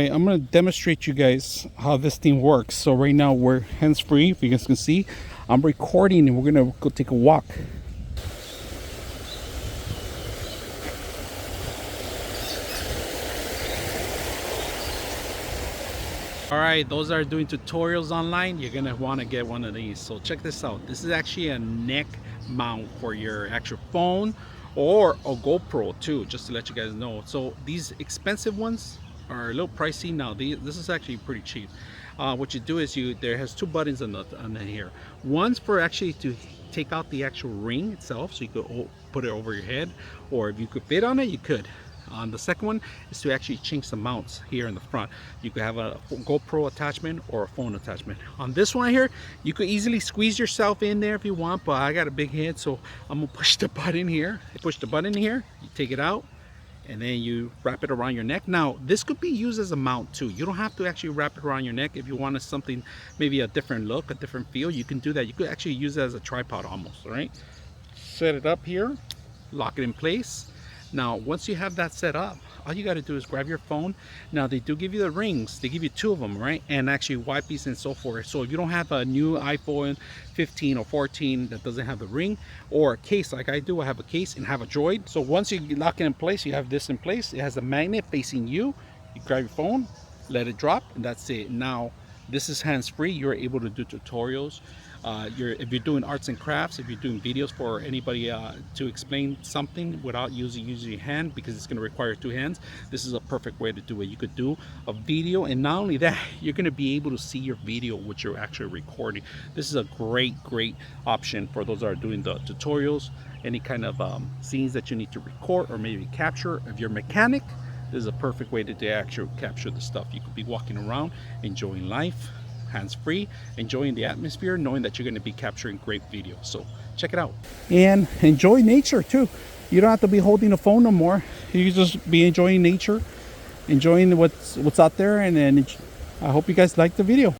right, I'm going to demonstrate you guys how this thing works. So right now we're hands-free. If you guys can see, I'm recording and we're going to go take a walk. All right, those that are doing tutorials online, you're going to want to get one of these. So check this out. This is actually a neck mount for your actual phone or a GoPro too, just to let you guys know. So these expensive ones are a little pricey. Now this is actually pretty cheap. What you do is there has two buttons on here. One's for actually to take out the actual ring itself, so you could put it over your head, or if you could fit on it, you could. The second one is to actually change the mounts here in the front. You could have a GoPro attachment or a phone attachment. On this one here, you could easily squeeze yourself in there if you want, but I got a big head, so I'm gonna push the button here. Push the button here, you take it out, and then you wrap it around your neck. Now this could be used as a mount too. You don't have to actually wrap it around your neck. If you wanted something, maybe a different look, a different feel, you can do that. You could actually use it as a tripod almost. All right, set it up here, lock it in place. Now once you have that set up, all you got to do is grab your phone. Now they do give you the rings, they give you two of them, right? And actually wipes and so forth. So if you don't have a new iPhone 15 or 14 that doesn't have the ring, or a case like I do, I have a case and have a Droid. So once you lock it in place, you have this in place. It has a magnet facing you. You grab your phone, let it drop, and that's it. Now this is hands-free. You're able to do tutorials. If you're doing arts and crafts, if you're doing videos for anybody to explain something without using your hand, because it's going to require two hands, this is a perfect way to do it. You could do a video, and not only that, you're going to be able to see your video which you're actually recording. This is a great option for those that are doing the tutorials, any kind of scenes that you need to record or maybe capture. If you're a mechanic, this is a perfect way to actually capture the stuff. You could be walking around enjoying life, hands-free, enjoying the atmosphere, knowing that you're going to be capturing great video. So check it out and enjoy nature too. You don't have to be holding a phone no more. You can just be enjoying nature, enjoying what's out there. And then I hope you guys like the video.